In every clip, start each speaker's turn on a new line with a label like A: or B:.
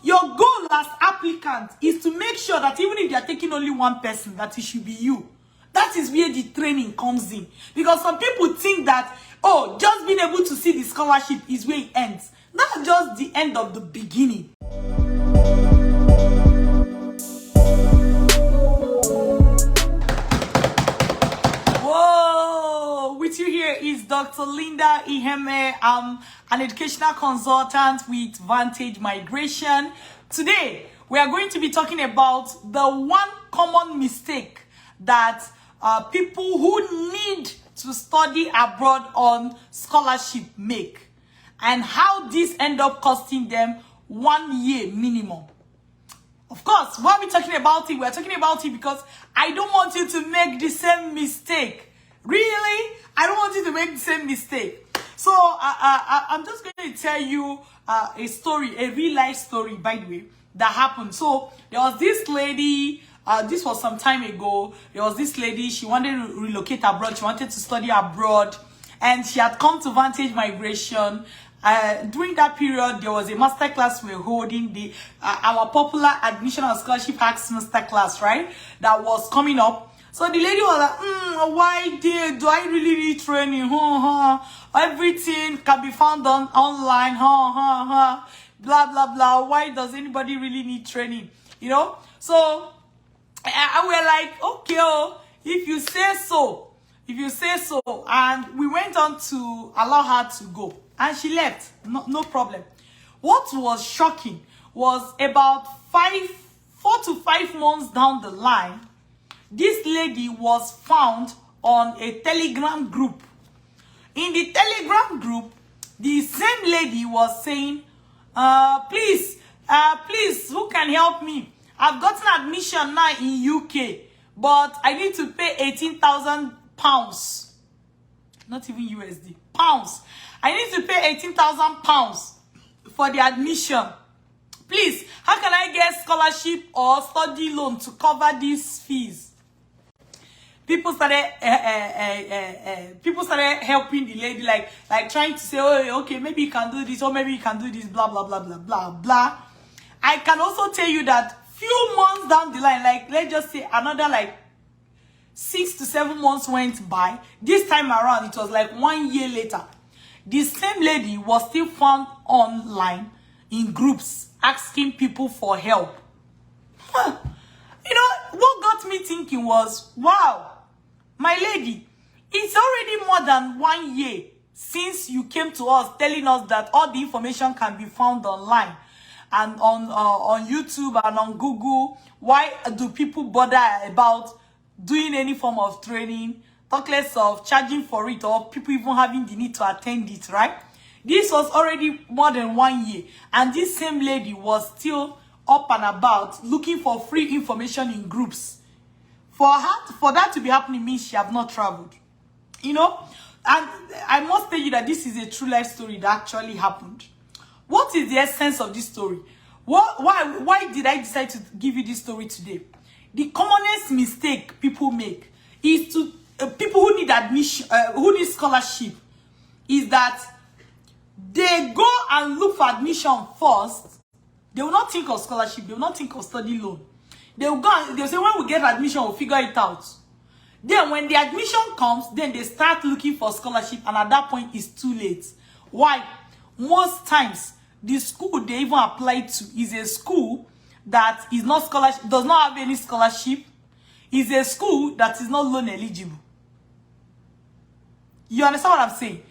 A: your goal as applicant is to make sure that even if they are taking only one person, that it should be you. That is where the training comes in. Because some people think that, oh, just being able to see the scholarship is where it ends. That's just the end of the beginning. Whoa! With you here is Dr. Linda Iheme. I'm an educational consultant with Vantage Migration. Today, we are going to be talking about the one common mistake that people who need to study abroad on scholarship make, and how this end up costing them 1 year minimum. Of course, when we're talking about it, we're talking about it because I don't want you to make the same mistake. Really? I don't want you to make the same mistake. So I'm just going to tell you a story, a real life story, by the way, that happened. So there was this lady. This was some time ago. There was this lady, she wanted to relocate abroad. She wanted to study abroad. And she had come to Vantage Migration. During that period, there was a masterclass we were holding, our popular admission and scholarship hacks masterclass, right? That was coming up. So the lady was like, why do I really need training? Everything can be found online. Blah, blah, blah. Why does anybody really need training? You know? So and we're like, okay, if you say so, and we went on to allow her to go, and she left, no problem. What was shocking was about 4 to 5 months down the line, this lady was found on a Telegram group. In the Telegram group, the same lady was saying, please, who can help me? I've gotten admission now in UK, but I need to pay 18,000 pounds. Not even USD. Pounds. I need to pay 18,000 pounds for the admission. Please, how can I get scholarship or study loan to cover these fees? People started helping the lady, like trying to say, oh, okay, maybe you can do this, or maybe you can do this, blah, blah, blah, blah, blah, blah. I can also tell you that few months down the line, like let's just say another like 6 to 7 months went by. This time around, it was like 1 year later. The same lady was still found online in groups asking people for help. You know, what got me thinking was, wow, my lady, it's already more than 1 year since you came to us telling us that all the information can be found online and on YouTube and on Google. Why do people bother about doing any form of training? Talk less of charging for it, or people even having the need to attend it, right? This was already more than 1 year, and this same lady was still up and about looking for free information in groups. For that to be happening means she have not traveled, you know. And I must tell you that this is a true life story that actually happened. What is the essence of this story? Why did I decide to give you this story today? The commonest mistake people make is to people who need admission, who need scholarship, is that they go and look for admission first. They will not think of scholarship. They will not think of study loan. They will go and they'll say, when we get admission, we'll figure it out. Then when the admission comes, then they start looking for scholarship, and at that point it's too late. Why? Most times, the school they even apply to is a school that is not scholarship, does not have any scholarship, is a school that is not loan eligible. You understand what I'm saying?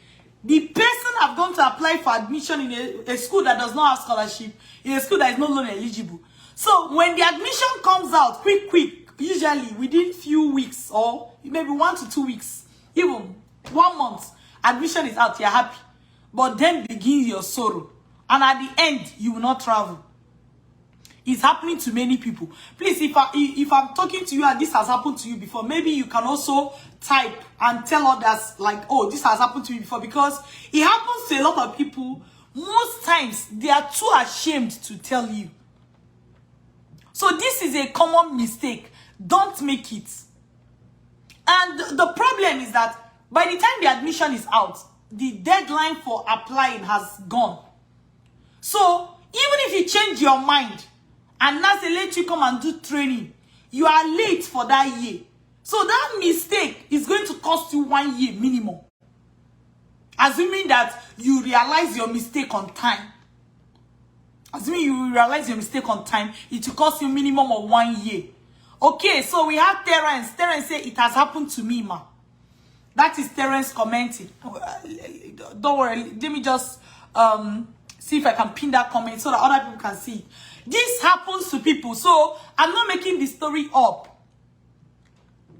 A: The person have gone to apply for admission in a school that does not have scholarship, in a school that is not loan eligible. So when the admission comes out quick, usually within few weeks, or maybe 1 to 2 weeks, even 1 month, admission is out, you're happy. But then begins your sorrow. And at the end, you will not travel. It's happening to many people. Please, if I'm talking to you and this has happened to you before, maybe you can also type and tell others, like, oh, this has happened to me before, because it happens to a lot of people. Most times, they are too ashamed to tell you. So this is a common mistake. Don't make it. And the problem is that by the time the admission is out, the deadline for applying has gone. So if you change your mind and now they let you come and do training, you are late for that year. So that mistake is going to cost you 1 year minimum. Assuming that you realize your mistake on time. Assuming you realize your mistake on time, it will cost you minimum of 1 year. Okay, so we have Terence. Terence say, it has happened to me, ma. That is Terence commenting. Don't worry, let me just see if I can pin that comment so that other people can see. This happens to people, so I'm not making the story up.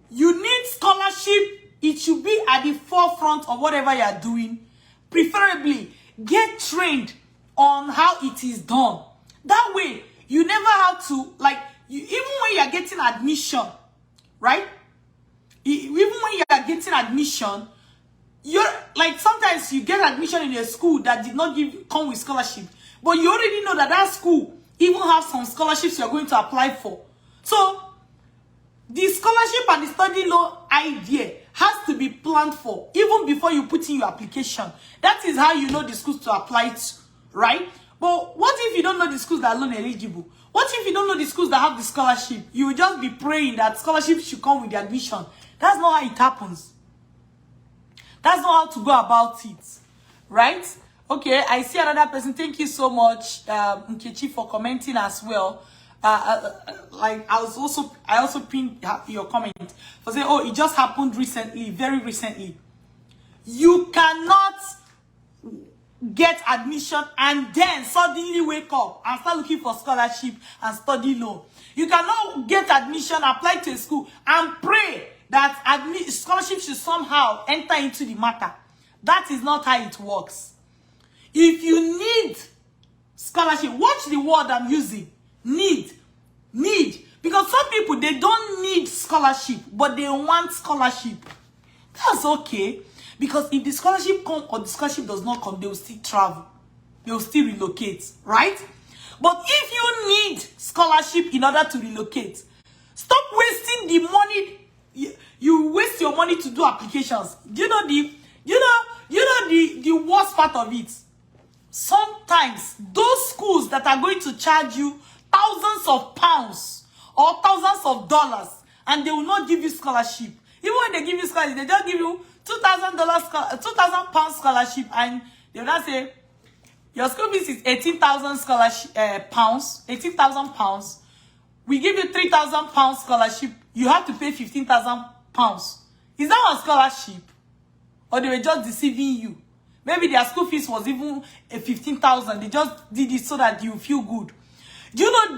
A: You need scholarship. It should be at the forefront of whatever you are doing. Preferably, get trained on how it is done. That way, you never have to, like, even when you are getting admission, right? Even when you are getting admission, you're like, sometimes you get admission in a school that did not come with scholarship, but you already know that that school even have some scholarships you're going to apply for. So the scholarship and the study loan idea has to be planned for even before you put in your application. That is how you know the schools to apply to, right? But what if you don't know the schools that are loan eligible? What if you don't know the schools that have the scholarship? You will just be praying that scholarship should come with the admission. That's not how it happens. That's not how to go about it, right? Okay, I see another person. Thank you so much, Nkechi, for commenting as well. Like I also pinned your comment for saying, oh, it just happened recently, very recently. You cannot get admission and then suddenly wake up and start looking for scholarship and study loan. You cannot get admission, apply to a school, and pray that scholarship should somehow enter into the matter. That is not how it works. If you need scholarship, watch the word I'm using. Need. Because some people, they don't need scholarship, but they want scholarship. That's okay. Because if the scholarship comes or the scholarship does not come, they will still travel. They will still relocate, right? But if you need scholarship in order to relocate, stop wasting the money. You waste your money to do applications. Do you know the worst part of it? Sometimes those schools that are going to charge you thousands of pounds or thousands of dollars, and they will not give you scholarship. Even when they give you scholarship, they just give you $2,000, 2,000 pound scholarship, and they will not say your school fees is 18,000 scholarship pounds, 18,000 pounds. We give you 3,000 pounds scholarship. You have to pay 15,000 pounds. Is that a scholarship, or they were just deceiving you? Maybe their school fees was even 15,000. They just did it so that you feel good. Do you know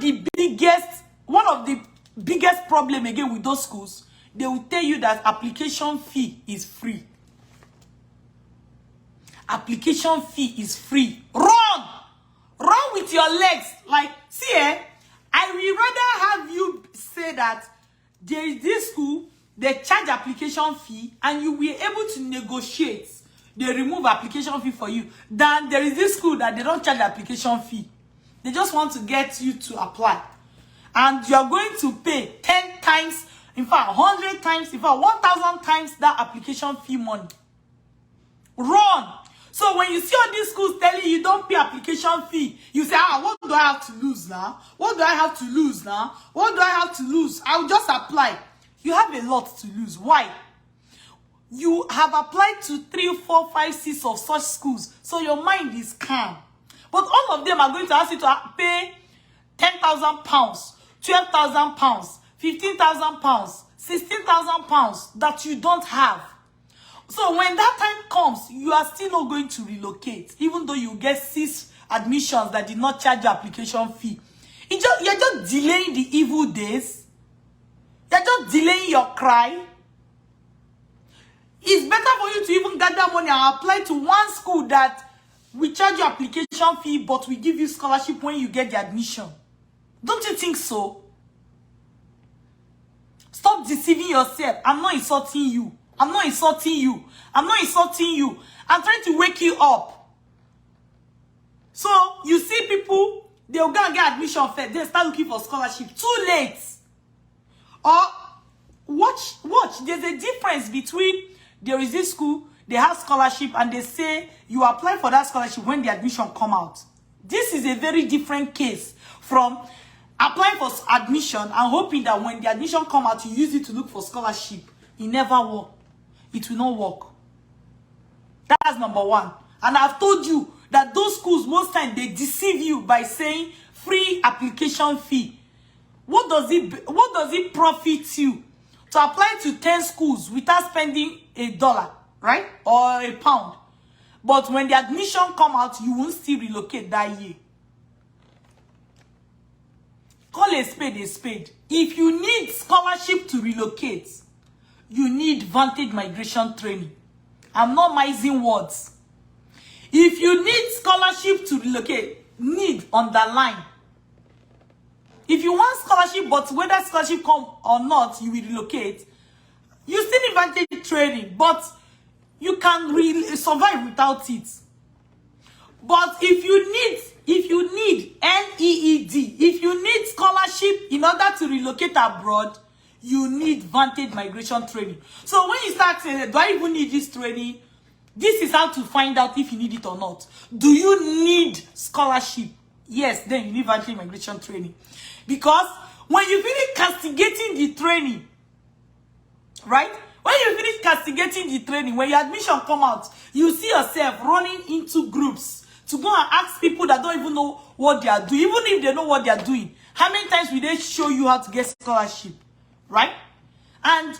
A: one of the biggest problem again with those schools? They will tell you that application fee is free. Application fee is free. Run with your legs. Like, see, I will rather have you say that there is this school, they charge application fee, and you will be able to negotiate. They remove application fee for you. Than there is this school that they don't charge application fee. They just want to get you to apply. And you are going to pay 10 times, in fact, 100 times, in fact, 1,000 times that application fee money. Run. So when you see all these schools telling you don't pay application fee, you say, what do I have to lose now? What do I have to lose now? What do I have to lose? I'll just apply. You have a lot to lose. Why? You have applied to 3, 4, 5, 6 of such schools. So your mind is calm. But all of them are going to ask you to pay 10,000 pounds, 12,000 pounds, 15,000 pounds, 16,000 pounds that you don't have. So when that time comes, you are still not going to relocate, even though you get 6 admissions that did not charge your application fee. You're just delaying the evil days. You're just delaying your cry. It's better for you to even gather money and apply to one school that we charge your application fee, but we give you scholarship when you get the admission. Don't you think so? Stop deceiving yourself. I'm not insulting you. I'm not insulting you. I'm not insulting you. I'm trying to wake you up. So, you see people, they'll go and get admission first. They start looking for scholarship. Too late. Or, watch. There's a difference between, there is this school, they have scholarship, and they say you apply for that scholarship when the admission come out. This is a very different case from applying for admission and hoping that when the admission come out, you use it to look for scholarship. It never work. It will not work. That's number one. And I've told you that those schools, most times, they deceive you by saying free application fee. What does it profit you to apply to 10 schools without spending $1, right? Or £1? But when the admission come out, you won't still relocate that year. Call a spade a spade. If you need scholarship to relocate, you need Vantage Migration Training. I'm not mincing words. If you need scholarship to relocate, need underline. If you want scholarship, but whether scholarship come or not, you will relocate. You still need Vantage Training, but you can really survive without it. But if you need NEED, if you need scholarship in order to relocate abroad, you need Vantage Migration Training. So when you start saying, do I even need this training? This is how to find out if you need it or not. Do you need scholarship? Yes, then you need Vantage Migration Training. Because when you finish castigating the training, right? When you finish castigating the training, when your admission come out, you see yourself running into groups to go and ask people that don't even know what they are doing. Even if they know what they are doing, how many times will they show you how to get scholarship? Right? And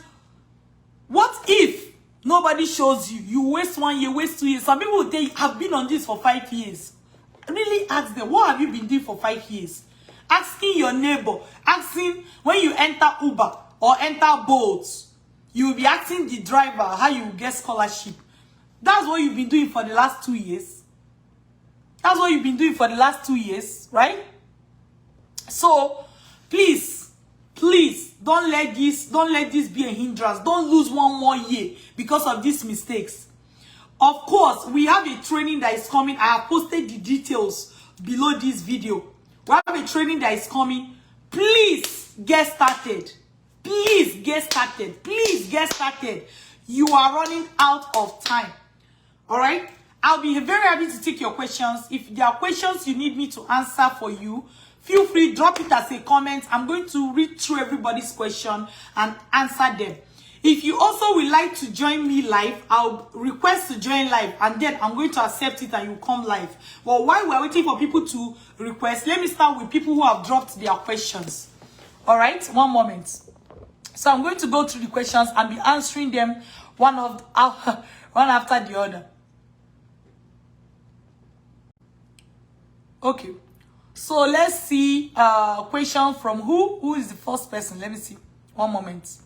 A: what if nobody shows you? You waste 1 year, waste 2 years. Some people, they have been on this for 5 years. Really ask them, what have you been doing for 5 years? Asking your neighbor, asking when you enter Uber or enter Bolt, you will be asking the driver how you will get scholarship. That's what you've been doing for the last 2 years. That's what you've been doing for the last 2 years, right? So, please, don't let this be a hindrance. Don't lose 1 more year because of these mistakes. Of course, we have a training that is coming. I have posted the details below this video. We have a training that is coming. Please get started. Please get started. Please get started. You are running out of time. All right? I'll be very happy to take your questions. If there are questions you need me to answer for you, feel free, drop it as a comment. I'm going to read through everybody's question and answer them. If you also would like to join me live, I'll request to join live and then I'm going to accept it and you come live. But while we're waiting for people to request, let me start with people who have dropped their questions. All right, 1 moment. So I'm going to go through the questions and be answering them one after the other. Okay. So let's see question from who? Who is the first person? Let me see. 1 moment.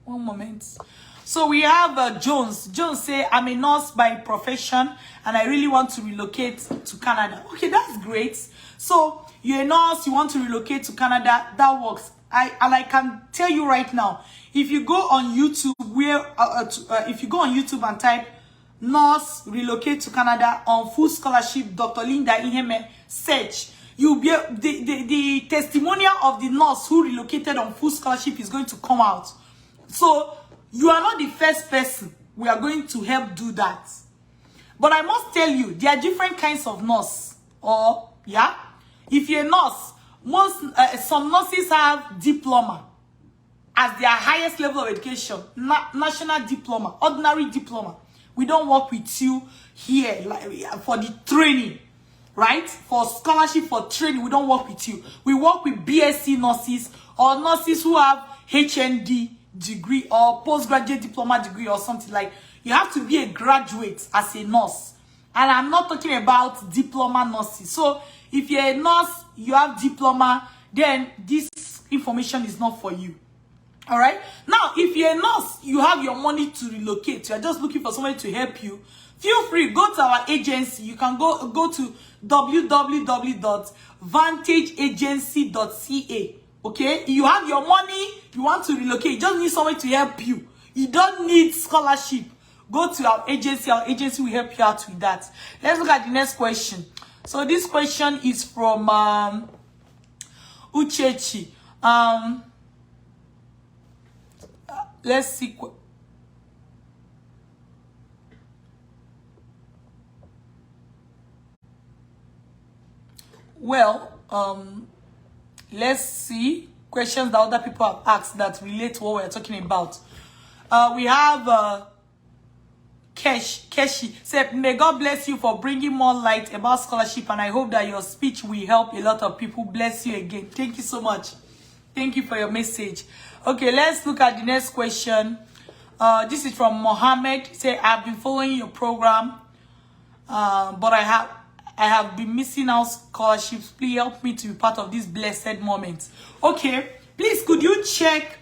A: 1 moment. So we have Jones. Jones say, I'm a nurse by profession and I really want to relocate to Canada. Okay, that's great. So you're a nurse, you want to relocate to Canada, that works. I can tell you right now, if you go on YouTube, if you go on YouTube and type nurse relocate to Canada on full scholarship, Dr. Linda Iheme, search, you'll be the testimonial of the nurse who relocated on full scholarship is going to come out. So you are not the first person. We are going to help do that. But I must tell you, there are different kinds of nurse. Or yeah, if you're a nurse, some nurses have diploma as their highest level of education, national diploma, ordinary diploma. We don't work with you here for the training, right? For scholarship, for training, we don't work with you. We work with BSc nurses or nurses who have HND degree or postgraduate diploma degree or something like. You have to be a graduate as a nurse. And I'm not talking about diploma nurses. So if you're a nurse, you have diploma, then this information is not for you. All right. Now, if you're a nurse, you have your money to relocate. You're just looking for somebody to help you. Feel free, go to our agency. You can go to www.vantageagency.ca. Okay. You have your money. You want to relocate. You just need somebody to help you. You don't need scholarship. Go to our agency. Our agency will help you out with that. Let's look at the next question. So this question is from Uchechi. Let's see. Well, let's see questions that other people have asked that relate to what we're talking about. We have Keshi said, may God bless you for bringing more light about scholarship, and I hope that your speech will help a lot of people. Bless you again. Thank you so much. Thank you for your message. Okay, let's look at the next question. This is from Mohammed. Say, I've been following your program, but I have been missing out scholarships. Please help me to be part of this blessed moment. Okay, please could you check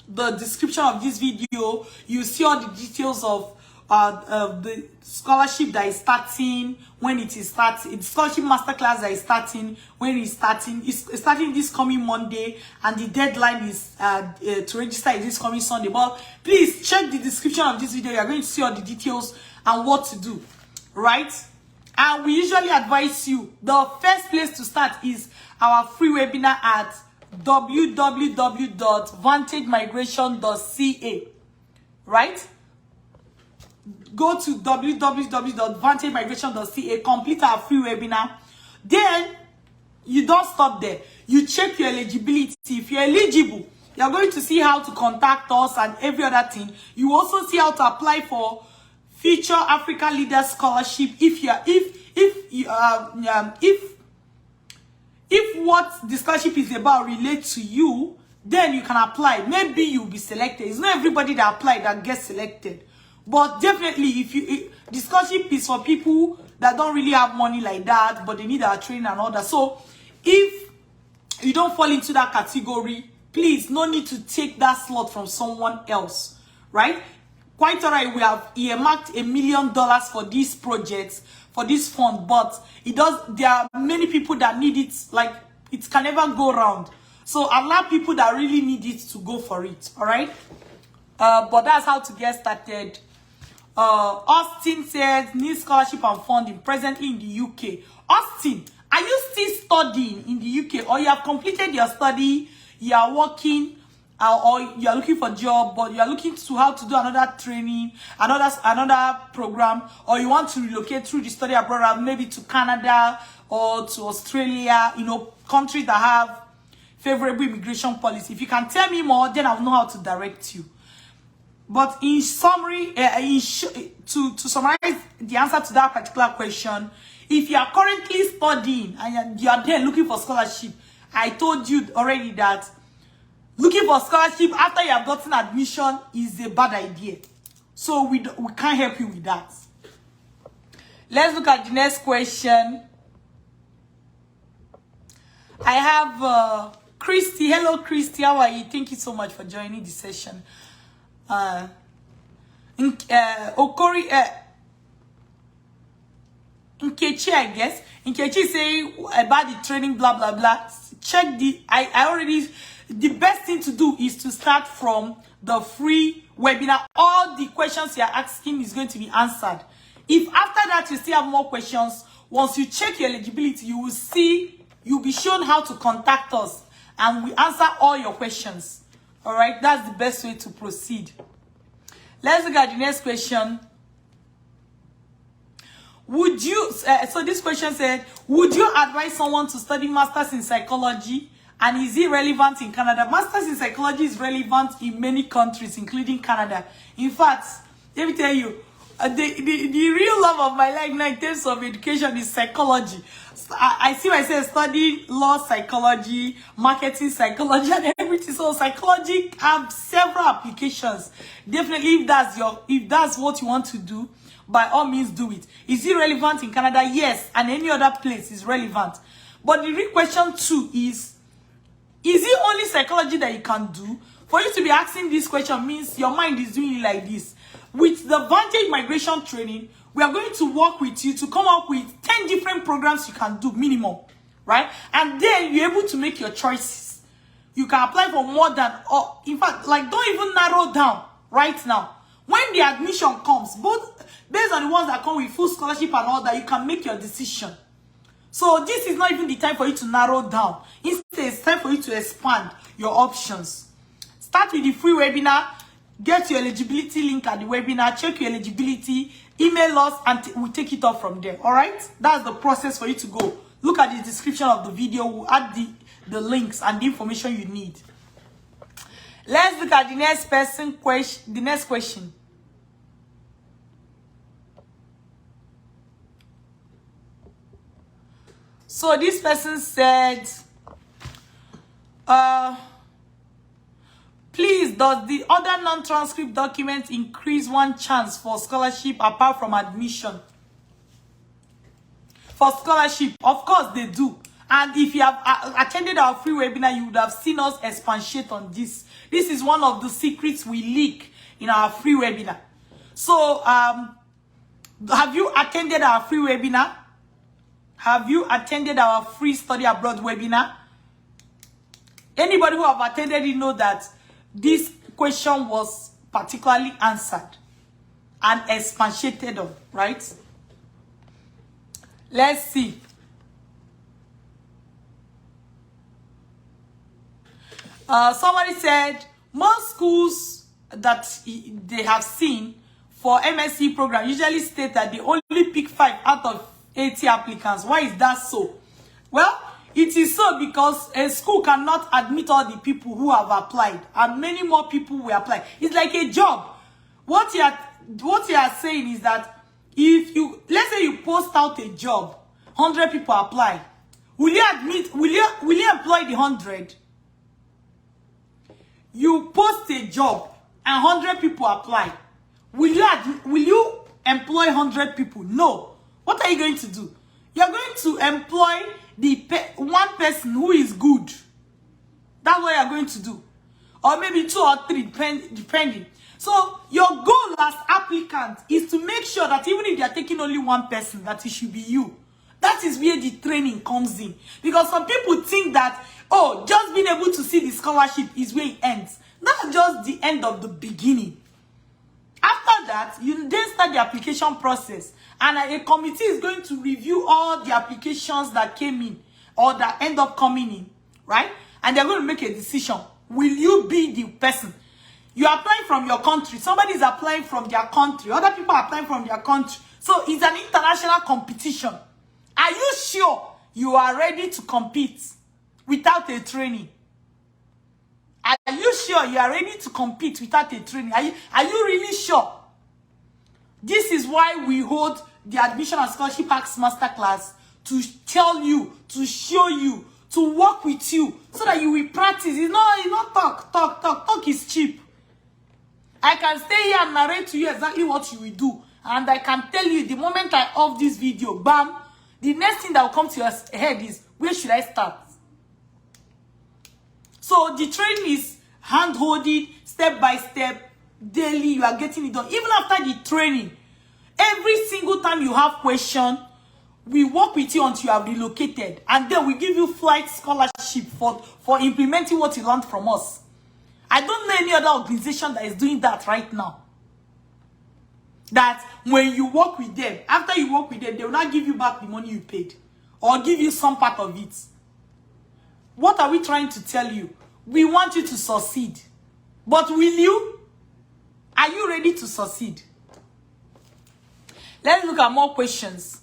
A: the description of this video? You see all the details of the scholarship that is starting, when it is starting, the scholarship masterclass that is starting, when it's starting. It's starting this coming Monday, and the deadline is to register is this coming Sunday. But please check the description of this video. You are going to see all the details and what to do, right? And we usually advise you, the first place to start is our free webinar at www.vantagemigration.ca, right? Go to www.vantagemigration.ca, complete our free webinar. Then you don't stop there. You check your eligibility. If you're eligible, you're going to see how to contact us and every other thing. You also see how to apply for Future Africa Leaders Scholarship. If what the scholarship is about relates to you, then you can apply. Maybe you'll be selected. It's not everybody that applies that gets selected. But definitely, if the scholarship is for people that don't really have money like that, but they need our training and all that. So if you don't fall into that category, please, no need to take that slot from someone else, right? Quite all right, we have earmarked $1 million for these projects, for this fund, but there are many people that need it, like it can never go around. So allow people that really need it to go for it, all right? But that's how to get started. Austin says, need scholarship and funding presently in the UK. Austin, are you still studying in the UK, or you have completed your study, you are working, or you are looking for a job, but you are looking to how to do another training, another program, or you want to relocate through the study abroad, maybe to Canada or to Australia, countries that have favorable immigration policy? If you can tell me more, then I'll know how to direct you. But in summary, to summarize the answer to that particular question, if you are currently studying and you are there looking for scholarship, I told you already that looking for scholarship after you have gotten admission is a bad idea. So we can't help you with that. Let's look at the next question. I have Christy. Hello, Christy. How are you? Thank you so much for joining the session. Okori, Nkechi, I guess. Nkechi saying about the training, blah, blah, blah. Check the best thing to do is to start from the free webinar. All the questions you're asking is going to be answered. If after that you still have more questions, once you check your eligibility, you will see, you'll be shown how to contact us, and we answer all your questions. All right, that's the best way to proceed. Let's look at the next question. Would you, so this question said, would you advise someone to study masters in psychology? And is it relevant in Canada? Masters in psychology is relevant in many countries, including Canada. In fact, let me tell you, the real love of my life now in terms of education is psychology. I see myself studying law psychology, marketing psychology, and everything. So psychology have several applications. Definitely, if that's what you want to do, by all means do it. Is it relevant in Canada? Yes, and any other place is relevant. But the real question too is it only psychology that you can do? For you to be asking this question means your mind is doing it like this. With the Vantage Migration Training, we are going to work with you to come up with 10 different programs you can do minimum, right? And then you're able to make your choices. You can apply for more than, or in fact, like, don't even narrow down right now. When the admission comes, both based on the ones that come with full scholarship and all that, you can make your decision. So this is not even the time for you to narrow down. Instead, it's time for you to expand your options. Start with the free webinar. Get your eligibility link at the webinar. Check your eligibility. email us and we'll take it up from there. All right, that's the process for you to go. Look at the description of the video. We'll add the links and the information you need. Let's look at the next question. The next question. So this person said, please, does the other non-transcript document increase one chance for scholarship apart from admission? For scholarship, of course they do. And if you have attended our free webinar, you would have seen us expatiate on this. This is one of the secrets we leak in our free webinar. So, have you attended our free webinar? Have you attended our free study abroad webinar? Anybody who have attended it know that this question was particularly answered and expatiated on, right? Let's see. Somebody said most schools that they have seen for MSc program usually state that they only pick 5 out of 80 applicants. Why is that so? Well, it is so because a school cannot admit all the people who have applied, and many more people will apply. It's like a job. What you are saying is that if you, let's say you post out a job, 100 people apply. Will you employ the 100? You post a job and 100 people apply. Will you employ 100 people? No. What are you going to do? You're going to employ the one person who is good. That's what you're going to do. Or maybe 2 or 3, depending. So your goal as applicant is to make sure that even if you're taking only one person, that it should be you. That is where the training comes in. Because some people think that, oh, just being able to see the scholarship is where it ends. That's just the end of the beginning. After that, you then start the application process. And a committee is going to review all the applications that came in or that end up coming in, right? And they're going to make a decision. Will you be the person? You are applying from your country. Somebody is applying from their country. Other people are applying from their country. So it's an international competition. Are you sure you are ready to compete without a training? Are you sure you are ready to compete without a training? Are you really sure? This is why we hold the Admission and Scholarship Acts Masterclass, to tell you, to show you, to work with you, so that you will practice. It's not talk. Talk is cheap. I can stay here and narrate to you exactly what you will do. And I can tell you, the moment I off this video, bam, the next thing that will come to your head is, where should I start? So the training is hand-holding, step by step, daily. You are getting it done. Even after the training, every single time you have question, we work with you until you have relocated, and then we give you flight scholarship for implementing what you learned from us. I don't know any other organization that is doing that right now. That when you work with them, after you work with them, they will not give you back the money you paid, or give you some part of it. What are we trying to tell you? We want you to succeed. But will you? Are you ready to succeed? Let's look at more questions.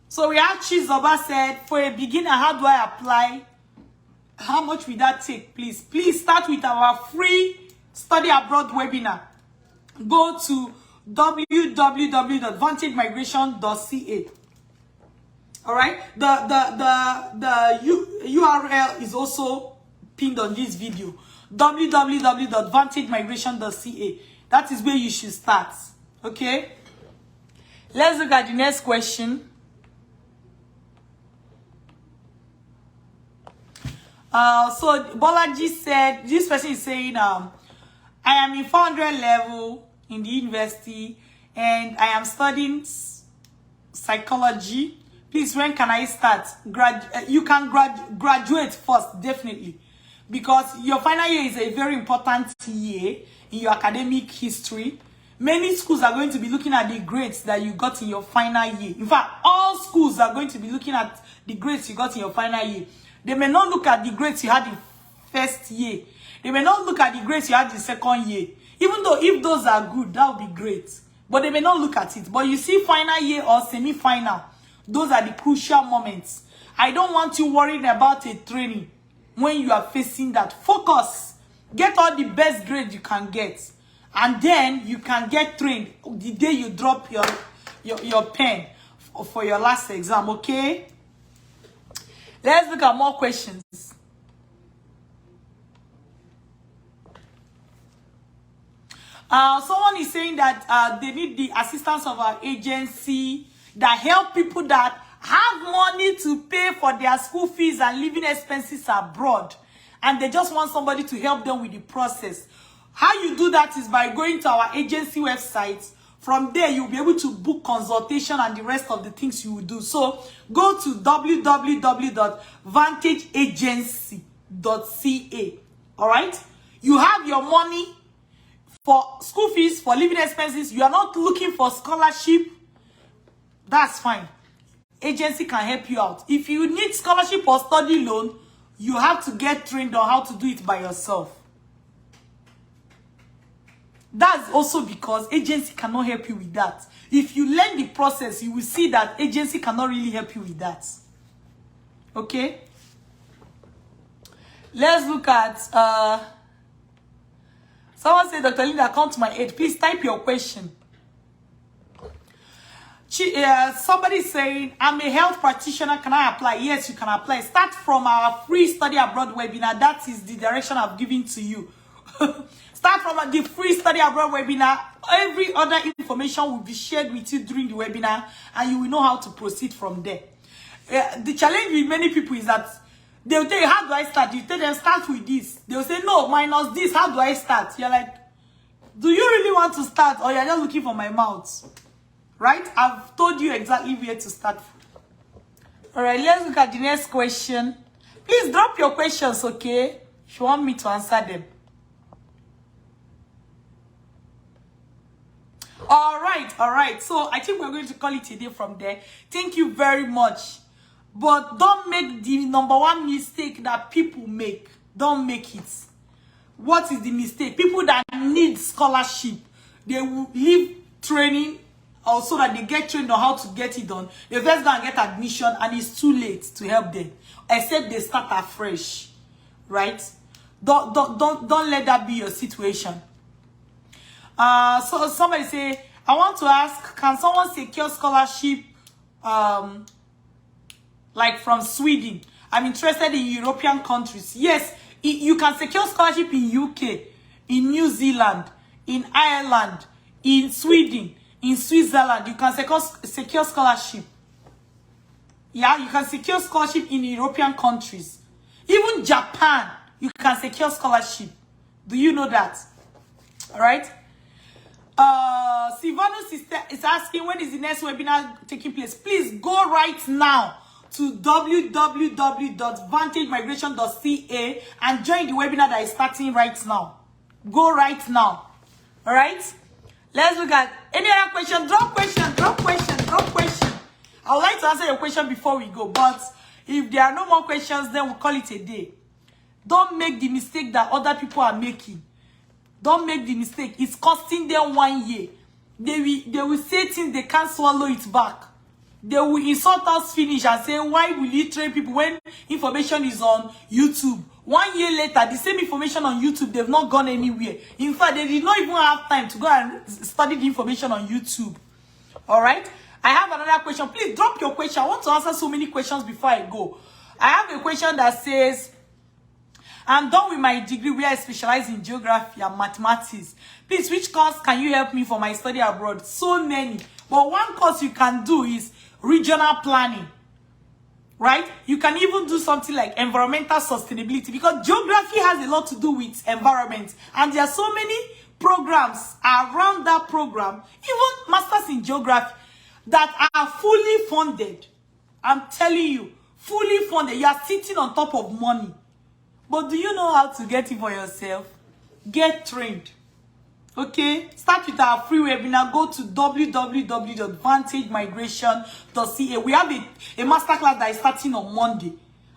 A: So we have Chizoba said, for a beginner, how do I apply? How much will that take, please? Please start with our free study abroad webinar. Go to www.vantagemigration.ca. All right. The URL is also pinned on this video. www.vantagemigration.ca. That is where you should start. Okay. Let's look at the next question. So Bolaji said, this person is saying, I am in 400 level in the university and I am studying psychology. Please, when can I start? You can graduate first, definitely, because your final year is a very important year in your academic history. Many schools are going to be looking at the grades that you got in your final year. In fact, all schools are going to be looking at the grades you got in your final year. They may not look at the grades you had in first year. They may not look at the grades you had the second year. Even though if those are good, that would be great. But they may not look at it. But you see final year or semi-final, those are the crucial moments. I don't want you worrying about a training when you are facing that. Focus. Get all the best grades you can get. And then you can get trained the day you drop your pen for your last exam, okay? Let's look at more questions. Someone is saying that they need the assistance of our agency that help people that have money to pay for their school fees and living expenses abroad. And they just want somebody to help them with the process. How you do that is by going to our agency website. From there, you'll be able to book consultation and the rest of the things you will do. So go to www.vantageagency.ca. All right? You have your money for school fees, for living expenses. You are not looking for scholarship. That's fine. Agency can help you out. If you need scholarship or study loan, you have to get trained on how to do it by yourself. That's also because agency cannot help you with that. If you learn the process, you will see that agency cannot really help you with that. Okay? Let's look at someone said, Dr. Linda, come to my aid. Please type your question. Somebody saying, I'm a health practitioner. Can I apply? Yes, you can apply. Start from our free study abroad webinar. That is the direction I've given to you. Start from the free study abroad webinar. Every other information will be shared with you during the webinar, and you will know how to proceed from there. The challenge with many people is that they'll tell you, how do I start? You tell them, start with this. They'll say, no, minus this. How do I start? You're like, do you really want to start, or you're just looking for my mouth? Right? I've told you exactly where to start from. All right, let's look at the next question. Please drop your questions, okay? If you want me to answer them. All right. So I think we're going to call it a day from there. Thank you very much. But don't make the number one mistake that people make. Don't make it. What is the mistake? People that need scholarship, they will leave training, or so that they get trained on how to get it done. They first go and get admission, and it's too late to help them, except they start afresh. Right? Don't let that be your situation. So somebody say, I want to ask, can someone secure scholarship like from Sweden? I'm interested in European countries. Yes, you can secure scholarship in UK, in New Zealand, in Ireland, in Sweden, in Switzerland. You can secure scholarship. Yeah, you can secure scholarship in European countries. Even Japan, you can secure scholarship. Do you know that? All right. Silvano's sister is asking, when is the next webinar taking place? Please go right now to www.vantagemigration.ca and join the webinar that is starting right now. Go right now. All right? Let's look at any other question. Drop question. I would like to answer your question before we go, but if there are no more questions, then we'll call it a day. Don't make the mistake that other people are making. Don't make the mistake. It's costing them 1 year. They will say things they can't swallow it back. They will insult us finish and say, why will you train people when information is on YouTube? 1 year later, the same information on YouTube, they've not gone anywhere. In fact, they did not even have time to go and study the information on YouTube. All right? I have another question. Please drop your question. I want to answer so many questions before I go. I have a question that says, I'm done with my degree where I specialize in geography and mathematics. Please, which course can you help me for my study abroad? So many. But one course you can do is regional planning. Right? You can even do something like environmental sustainability, because geography has a lot to do with environment. And there are so many programs around that program, even masters in geography, that are fully funded. I'm telling you, fully funded. You are sitting on top of money. But do you know how to get it for yourself? Get trained. Okay? Start with our free webinar. Go to www.vantagemigration.ca. We have a masterclass that is starting on Monday.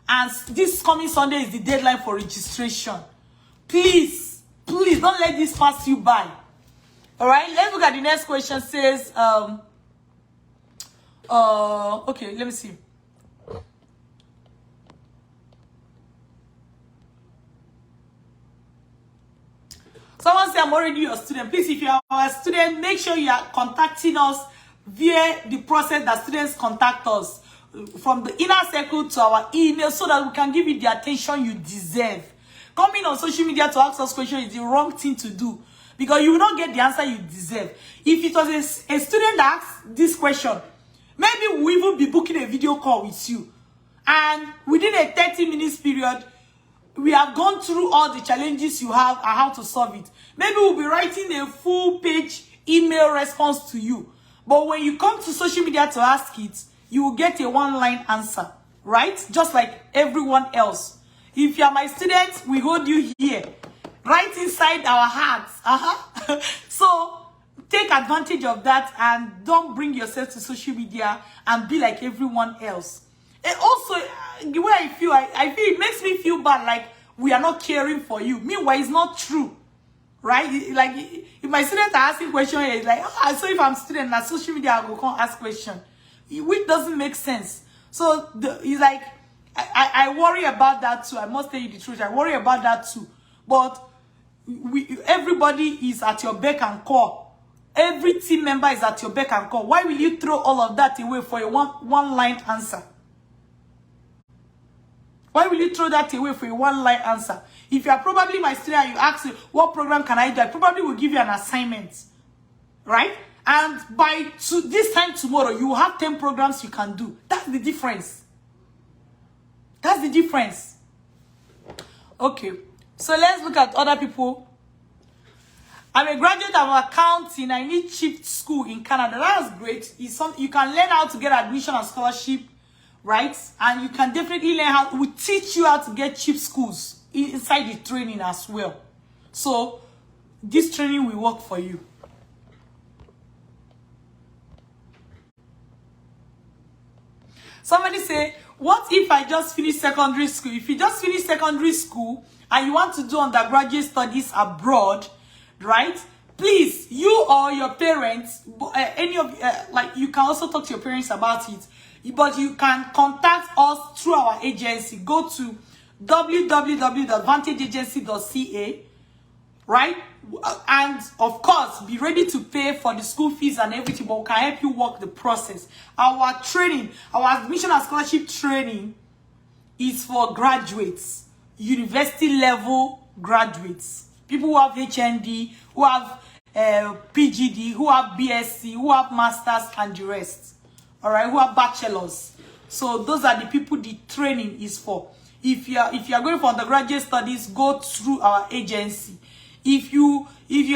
A: And this coming Sunday is the deadline for registration. Please, please don't let this pass you by. All right, let's look at the next question. Says, okay, let me see. Someone say, I'm already your student. Please, if you are a student, make sure you are contacting us via the process that students contact us. From the inner circle to our email, so that we can give you the attention you deserve. Coming on social media to ask us questions is the wrong thing to do, because you will not get the answer you deserve. If it was a student that asked this question, maybe we'll even be booking a video call with you. And within a 30 minutes period, we have gone through all the challenges you have and how to solve it. Maybe we'll be writing a full page email response to you. But when you come to social media to ask it, you will get a one-line answer, right? Just like everyone else. If you are my students, we hold you here, right inside our hearts. So take advantage of that and don't bring yourself to social media and be like everyone else. And also, the way I feel it makes me feel bad, like we are not caring for you. Meanwhile, it's not true, right? Like if my students are asking questions, it's like, oh, so if I'm student on social media, I go come ask question, which doesn't make sense. So it's like I worry about that too. I must tell you the truth. I worry about that too. But everybody is at your beck and call. Every team member is at your beck and call. Why will you throw all of that away for a one-line answer? Why will you throw that away for a one-line answer? If you are probably my student and you ask me, what program can I do? I probably will give you an assignment. Right? And by this time tomorrow, you will have 10 programs you can do. That's the difference. That's the difference. Okay. So let's look at other people. I'm a graduate of accounting. I need cheap school in Canada. That's great. It's something you can learn how to get admission and scholarship, right? And you can definitely learn how. We teach you how to get cheap schools inside the training as well. So this training will work for you. Somebody say, what if I just finish secondary school? If you just finish secondary school and you want to do undergraduate studies abroad, right? Please, you or your parents, any of like you can also talk to your parents about it. But you can contact us through our agency. Go to www.vantageagency.ca, right? And of course, be ready to pay for the school fees and everything, but we can help you work the process. Our training, our admission and scholarship training is for graduates, university level graduates, people who have HND, who have PGD, who have BSc, who have masters and the rest. All right, who have bachelors. So those are the people the training is for. If you are going for undergraduate studies, go through our agency. If you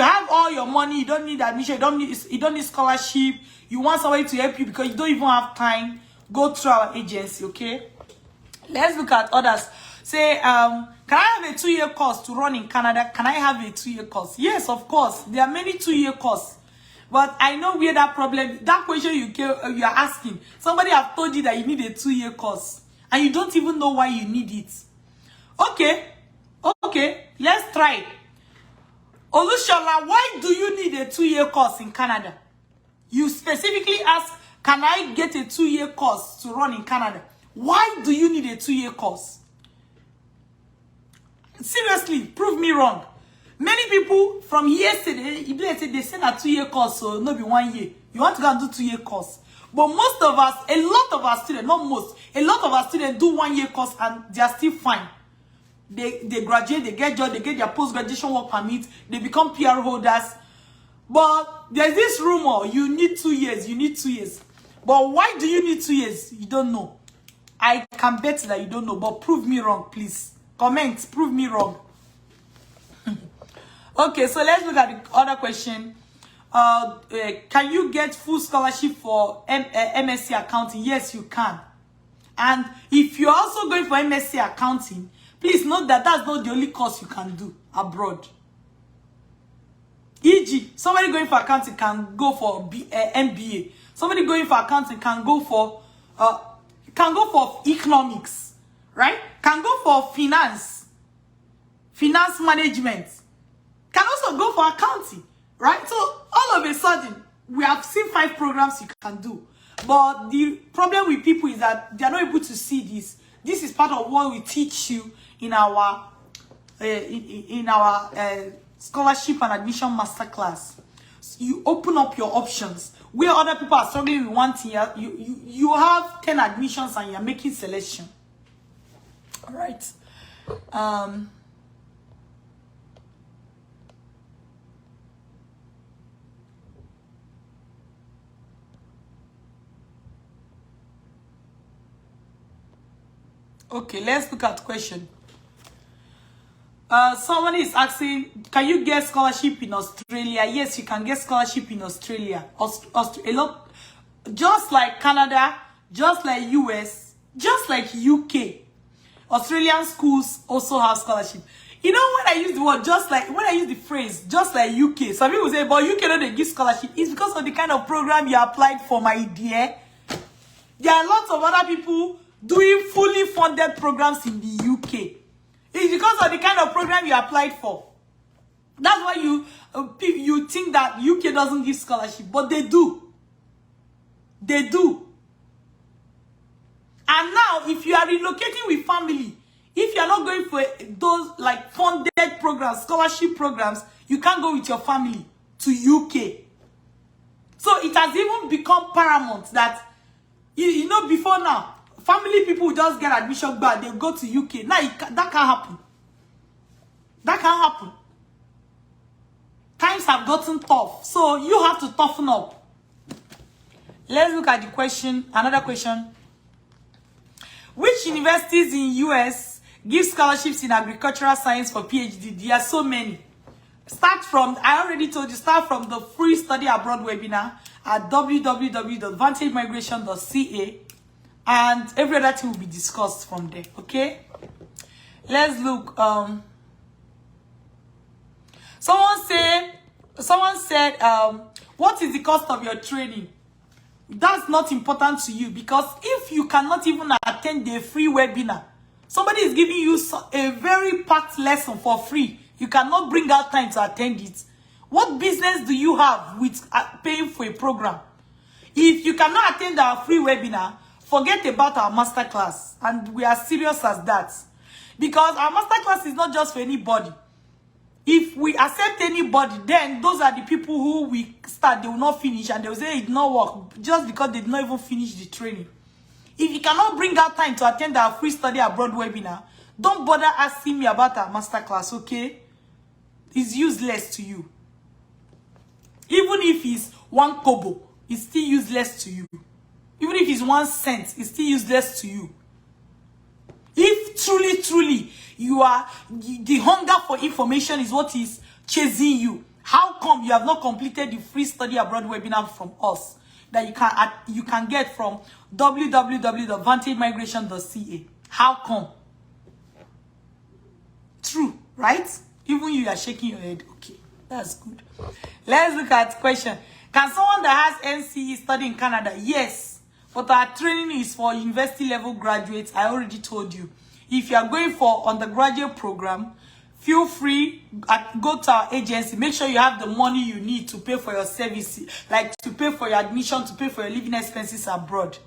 A: have all your money, you don't need admission, you don't need scholarship, you want somebody to help you because you don't even have time, go through our agency, okay? Let's look at others. Say, can I have a 2-year course to run in Canada? Can I have a 2-year course? Yes, of course. There are many 2-year courses. But I know where that problem, that question you are asking, somebody have told you that you need a 2-year course and you don't even know why you need it. Okay, let's try. Olushola, why do you need a 2-year course in Canada? You specifically ask, can I get a 2-year course to run in Canada? Why do you need a 2-year course? Seriously, prove me wrong. Many people from yesterday, they said a 2-year course, so no be 1 year. You want to go and do 2-year course. But most of us, a lot of our students, not most, a lot of our students do 1-year course and they are still fine. They graduate, they get job, they get their post-graduation work permit, they become PR holders. But there's this rumor, you need 2 years, you need 2 years. But why do you need 2 years? You don't know. I can bet that you don't know, but prove me wrong, please. Comment, prove me wrong. Okay, so let's look at the other question. Can you get full scholarship for MSc accounting? Yes, you can. And if you're also going for MSc accounting, please note that that's not the only course you can do abroad. E.g., somebody going for accounting can go for MBA. Somebody going for accounting can go for economics, right? Can go for finance. finance management. Can also go for accounting, right? So all of a sudden, we have seen 5 programs you can do. But the problem with people is that they are not able to see this. This is part of what we teach you in our scholarship and admission masterclass. You open up your options. Where other people are struggling with one thing, you have 10 admissions and you're making selection. All right. Okay, let's look at question. Someone is asking, can you get scholarship in Australia? Yes, you can get scholarship in Australia. A lot, just like Canada, just like US, just like UK. Australian schools also have scholarship. You know, when I use the word just like, when I use the phrase just like UK, some people say, but UK don't give scholarship. It's because of the kind of program you applied for, my dear. There are lots of other people doing fully funded programs in the UK. It's because of the kind of program you applied for. That's why you think that UK doesn't give scholarship, but they do. They do. And now, if you are relocating with family, if you are not going for those like funded programs, scholarship programs, you can't go with your family to UK. So it has even become paramount that, you know, before now, family people just get admission back, they go to UK. Now, that can't happen. That can't happen. Times have gotten tough. So, you have to toughen up. Let's look at the question. Another question. Which universities in US give scholarships in agricultural science for PhD? There are so many. Start from, I already told you, start from the free study abroad webinar at www.vantagemigration.ca. And every other thing will be discussed from there, okay? Let's look. Someone said, what is the cost of your training? That's not important to you, because if you cannot even attend a free webinar, somebody is giving you a very packed lesson for free, you cannot bring out time to attend it. What business do you have with paying for a program? If you cannot attend our free webinar, forget about our masterclass, and we are serious as that. Because our masterclass is not just for anybody. If we accept anybody, then those are the people who we start, they will not finish, and they will say it did not work just because they did not even finish the training. If you cannot bring out time to attend our free study abroad webinar, don't bother asking me about our masterclass, okay? It's useless to you. Even if it's 1 kobo, it's still useless to you. Even if it's 1 cent, it's still useless to you. If truly, you are, the hunger for information is what is chasing you, how come you have not completed the free study abroad webinar from us that you can get from www.vantagemigration.ca? How come? True, right? Even you are shaking your head. Okay, that's good. Let's look at question. Can someone that has NCE study in Canada? Yes. But our training is for university level graduates. I already told you. If you are going for undergraduate program, feel free, go to our agency. Make sure you have the money you need to pay for your services, like to pay for your admission, to pay for your living expenses abroad.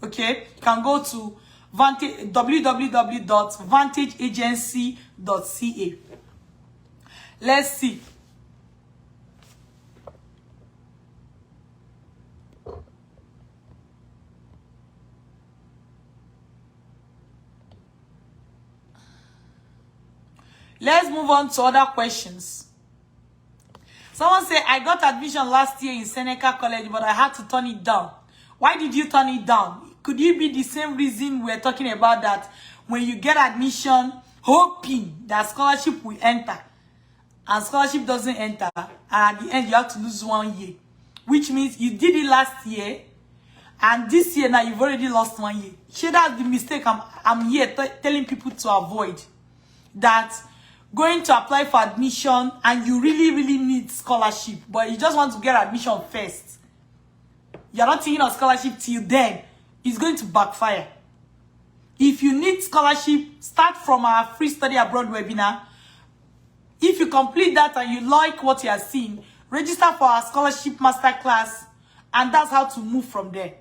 A: Okay? You can go to www.vantageagency.ca. Let's see. Let's move on to other questions. Someone said, I got admission last year in Seneca College, but I had to turn it down. Why did you turn it down? Could it be the same reason we're talking about, that when you get admission, hoping that scholarship will enter, and scholarship doesn't enter, and at the end you have to lose 1 year, which means you did it last year, and this year now you've already lost 1 year. Sure, that's the mistake I'm here telling people to avoid. That going to apply for admission and you really need scholarship, but you just want to get admission first. You're not thinking of scholarship till then. It's going to backfire. If you need scholarship, start from our free study abroad webinar. If you complete that and you like what you are seeing, register for our scholarship masterclass, and that's how to move from there.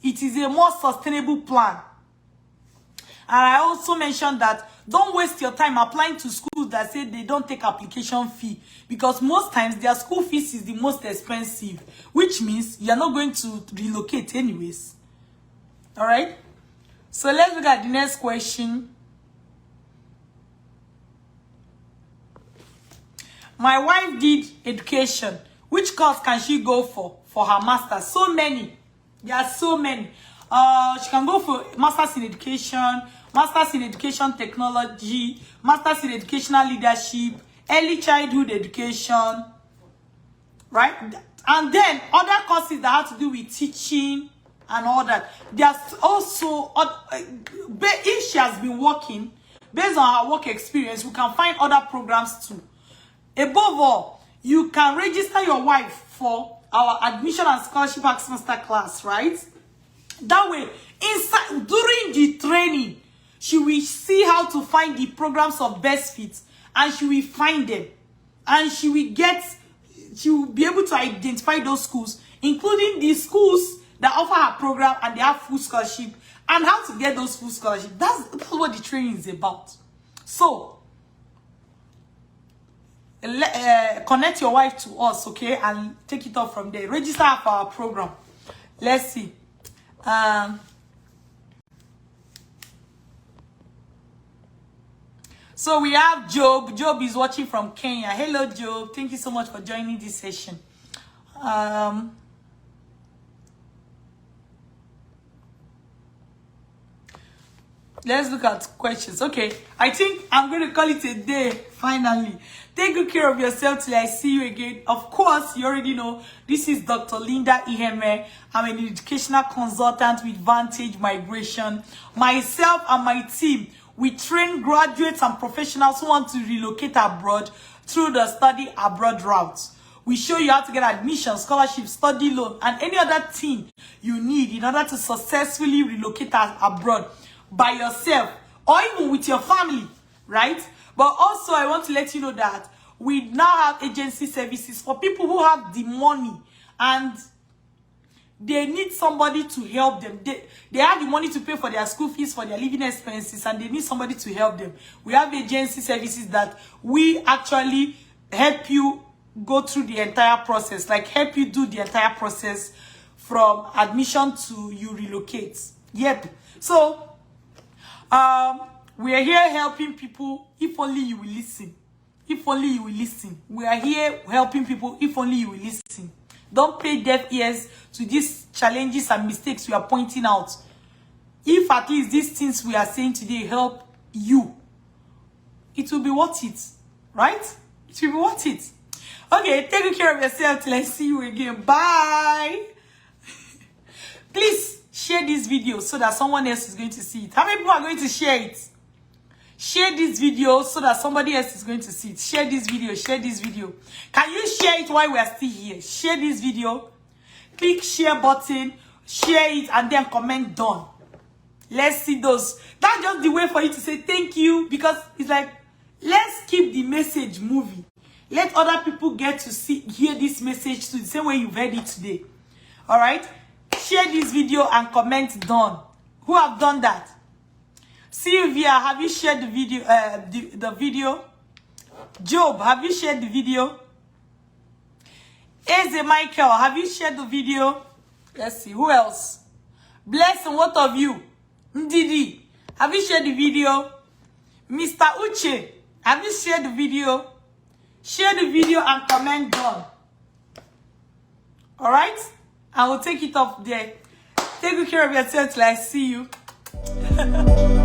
A: It is a more sustainable plan. And I also mentioned that don't waste your time applying to schools that say they don't take application fee, because most times their school fees is the most expensive, which means you're not going to relocate anyways. All right? So let's look at the next question. My wife did education. Which course can she go for her master's? So many. There are so many. She can go for master's in education, master's in education technology, master's in educational leadership, early childhood education, right? And then other courses that have to do with teaching and all that. There's also, if she has been working, based on her work experience, we can find other programs too. Above all, you can register your wife for our admission and scholarship master class, right? That way, inside during the training, she will see how to find the programs of best fit, and she will find them, and she will be able to identify those schools, including the schools that offer her program and they have full scholarship, and how to get those full scholarship. That's what the training is about. So connect your wife to us, okay, and take it up from there. Register for our program. Let's see. So we have Job. Job is watching from Kenya. Hello, Job. Thank you so much for joining this session. Let's look at questions. Okay, I think I'm going to call it a day, finally. Take good care of yourself till I see you again. Of course, you already know, this is Dr. Linda Iheme. I'm an educational consultant with Vantage Migration. Myself and my team, we train graduates and professionals who want to relocate abroad through the study abroad route. We show you how to get admission, scholarship, study loan, and any other thing you need in order to successfully relocate abroad by yourself or even with your family, right? But also, I want to let you know that we now have agency services for people who have the money and they need somebody to help them. They have the money to pay for their school fees, for their living expenses, and they need somebody to help them. We have agency services that we actually help you go through the entire process, like help you do the entire process from admission to you relocate. Yep. So, we are here helping people if only you will listen. If only you will listen. We are here helping people if only you will listen. Don't pay deaf ears to these challenges and mistakes we are pointing out. If at least these things we are saying today help you, it will be worth it. Right? It will be worth it. Okay, take good care of yourself till I see you again. Bye. Please share this video so that someone else is going to see it. How many people are going to share it? Share this video so that somebody else is going to see it. Share this video. Share this video. Can you share it while we are still here? Share this video. Click share button. Share it and then comment done. Let's see those. That's just the way for you to say thank you, because it's like, let's keep the message moving. Let other people get to hear this message too, the same way you've heard it today. All right? Share this video and comment done. Who have done that? Sylvia, have you shared the video? The video. Job, have you shared the video? Eze Michael, have you shared the video? Let's see. Who else? Bless and what of you? Ndidi, have you shared the video? Mr. Uche, have you shared the video? Share the video and comment done. All right? I will take it off there. Take good care of yourself till I see you.